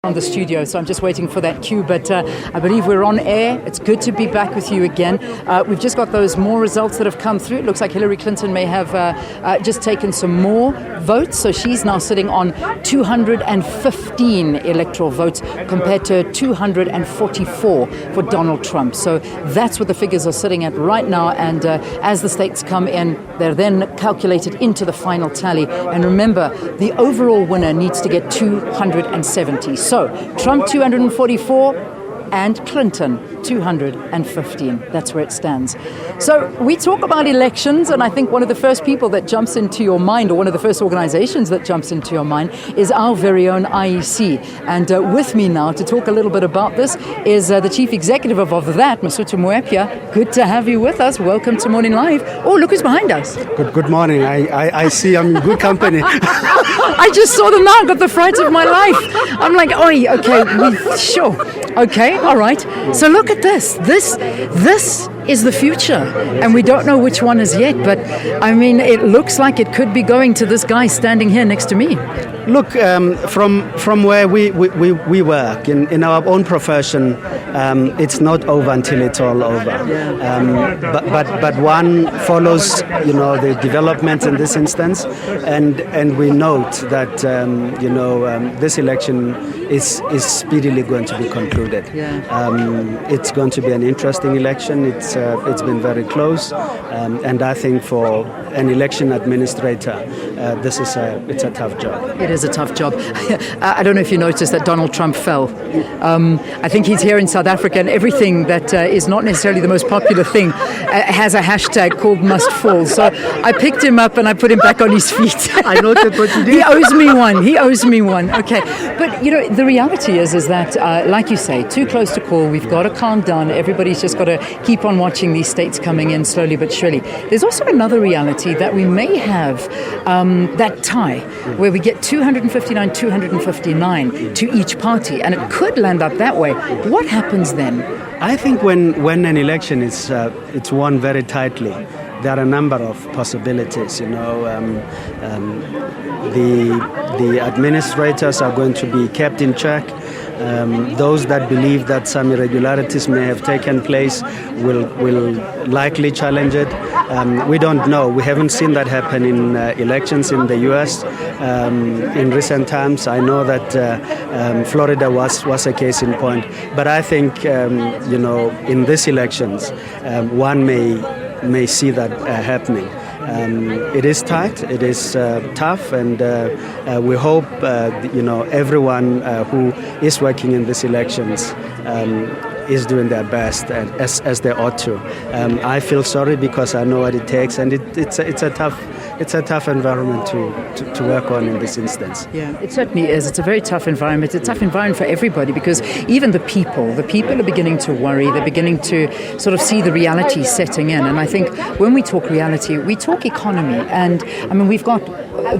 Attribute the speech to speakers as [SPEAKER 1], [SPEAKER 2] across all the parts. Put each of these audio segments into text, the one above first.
[SPEAKER 1] On the studio, so I'm just waiting for that cue, but I believe we're on air. It's good to be back with you again. We've just got those more results that have come through. It looks like Hillary Clinton may have just taken some more votes, so she's now sitting on 215 electoral votes compared to 244 for Donald Trump. So that's what the figures are sitting at right now, and as the states come in, they're then calculated into the final tally. And remember, the overall winner needs to get 270. So, Trump 244 and Clinton 215. That's where it stands. So we talk about elections, and I think one of the first people that jumps into your mind, or one of the first organizations that jumps into your mind, is our very own IEC. And with me now to talk a little bit about this is the chief executive of that, Mosotho Moepya. Good to have you with us. Welcome to Morning Live. Oh, look who's behind us.
[SPEAKER 2] Good morning. I see I'm in good company.
[SPEAKER 1] I just saw them now, got the fright of my life. I'm like, oi, okay, sure. Okay, all right. So look at this. This is the future, and we don't know which one is yet, but I mean, it looks like it could be going to this guy standing here next to me.
[SPEAKER 2] Look, from where we work in our own profession, it's not over until it's all over. But one follows, the developments in this instance, and we note that this election is speedily going to be concluded. It's going to be an interesting election. It's been very close, and I think for an election administrator, it's a tough job.
[SPEAKER 1] It is a tough job. I don't know if you noticed that Donald Trump fell. I think he's here in South Africa, and everything that is not necessarily the most popular thing has a hashtag called must fall. So I picked him up and I put him back on his feet.
[SPEAKER 2] I noted what you did.
[SPEAKER 1] He owes me one. Okay. But, the reality is that, like you say, too close to call. We've got to calm down. Everybody's just got to keep on watching these states coming in slowly but surely. There's also another reality that we may have that tie where we get 259 to each party, and it could land up that way. What happens then?
[SPEAKER 2] I think when an election is it's won very tightly, there are a number of possibilities. The administrators are going to be kept in check. Those that believe that some irregularities may have taken place will likely challenge it. We don't know. We haven't seen that happen in elections in the U.S. In recent times. I know that Florida was a case in point. But I think, in these elections, one may see that happening. It is tight, it is tough, and we hope everyone who is working in these elections is doing their best, as they ought to. I feel sorry because I know what it takes, and it's a tough environment to work on in this instance.
[SPEAKER 1] Yeah, it certainly is. It's a very tough environment. It's a tough environment for everybody, because even the people are beginning to worry. They're beginning to sort of see the reality setting in. And I think when we talk reality, we talk economy. And I mean, we've got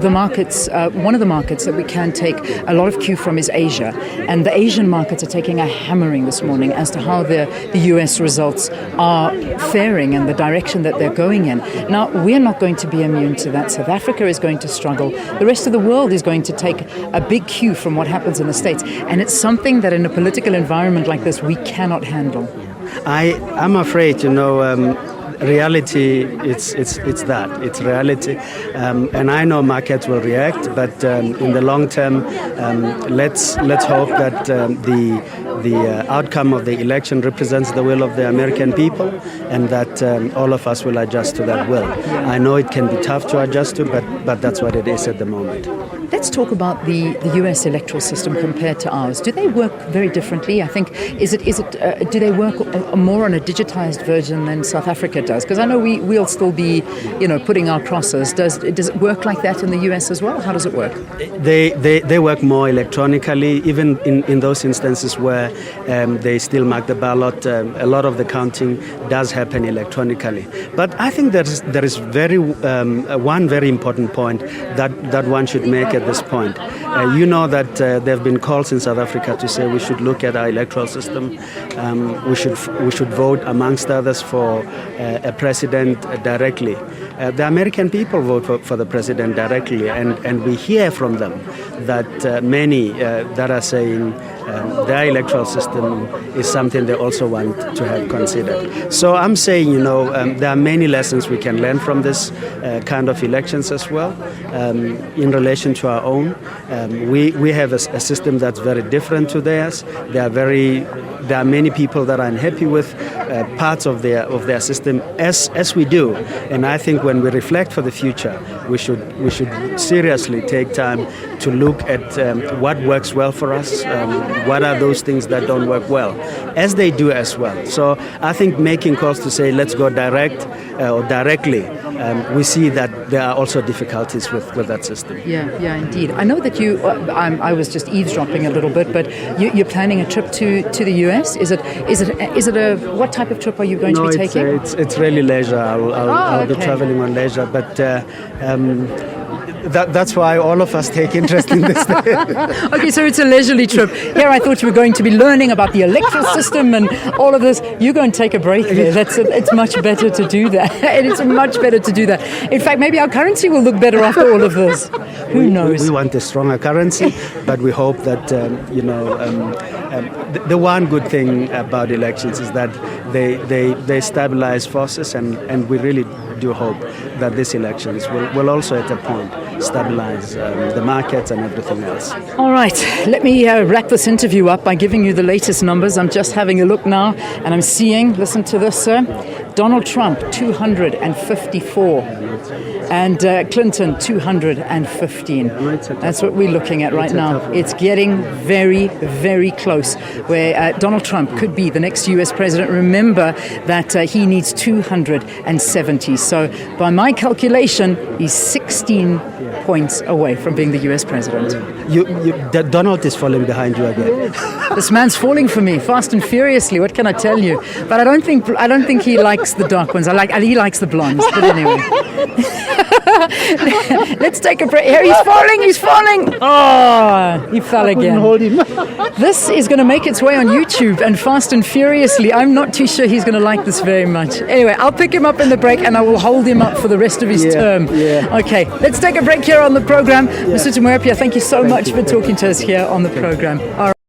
[SPEAKER 1] the markets. One of the markets that we can take a lot of cue from is Asia. And the Asian markets are taking a hammering this morning as to how the US results are faring and the direction that they're going in. Now, we're not going to be immune to that. South Africa is going to struggle. The rest of the world is going to take a big cue from what happens in the States. And it's something that in a political environment like this, we cannot handle.
[SPEAKER 2] I'm afraid, reality, it's that. It's reality. And I know markets will react, but in the long term, let's hope that the outcome of the election represents the will of the American people, and that all of us will adjust to that will. I know it can be tough to adjust to, but that's what it is at the moment.
[SPEAKER 1] Let's talk about the US electoral system compared to ours. Do they work very differently? I think, do they work more on a digitized version than South Africa does? Because I know we'll still be, putting our crosses. Does it work like that in the US as well? How does it work?
[SPEAKER 2] They work more electronically, even in those instances where they still mark the ballot. A lot of the counting does happen electronically. But I think there is one very important point that one should make at this point. You know that there have been calls in South Africa to say we should look at our electoral system. We should vote, amongst others, for a president directly. The American people vote for the president directly, and we hear from them that many that are saying their electoral system is something they also want to have considered. So I'm saying, there are many lessons we can learn from this kind of elections as well. In relation to our own, we have a system that's very different to theirs. There are many people that are unhappy with parts of their system, as we do. And I think when we reflect for the future, we should seriously take time to look at what works well for us, what are those things that don't work well, as they do as well. So I think making calls to say let's go direct or directly, we see that there are also difficulties with that system.
[SPEAKER 1] Yeah, indeed. I know that you, I was just eavesdropping a little bit, but you're planning a trip to the US. Is it a, what type of trip are you going to be taking?
[SPEAKER 2] It's really leisure. I'll be traveling on leisure, but that's why all of us take interest in this.
[SPEAKER 1] Okay, so it's a leisurely trip. Here I thought you were going to be learning about the electoral system and all of this. You go and take a break there. It's much better to do that. It's much better to do that. In fact, maybe our currency will look better after all of this. Who knows?
[SPEAKER 2] We want a stronger currency, but we hope that, the one good thing about elections is that they stabilize forces, and we really do hope that these elections will also at a point stabilize the markets and everything else.
[SPEAKER 1] All right, let me wrap this interview up by giving you the latest numbers. I'm just having a look now, and I'm seeing, listen to this, sir, Donald Trump, 254, and Clinton, 215. That's what we're looking at right now. It's getting very, very close, where Donald Trump could be the next U.S. president. Remember that he needs 270. So by my calculation, he's 16 points away from being the U.S. president.
[SPEAKER 2] Donald is falling behind you again.
[SPEAKER 1] This man's falling for me, fast and furiously. What can I tell you? But I don't think he likes the dark ones. He likes the blondes. But anyway, let's take a break. Here, he's falling. Oh, he fell again.
[SPEAKER 2] Hold him.
[SPEAKER 1] This is going to make its way on YouTube and Fast and Furiously. I'm not too sure he's going to like this very much. Anyway, I'll pick him up in the break, and I will hold him up for the rest of his term.
[SPEAKER 2] Yeah.
[SPEAKER 1] Okay, let's take a break here on the program. Mosotho Moepya, thank you so much for talking to us here on the program. All right.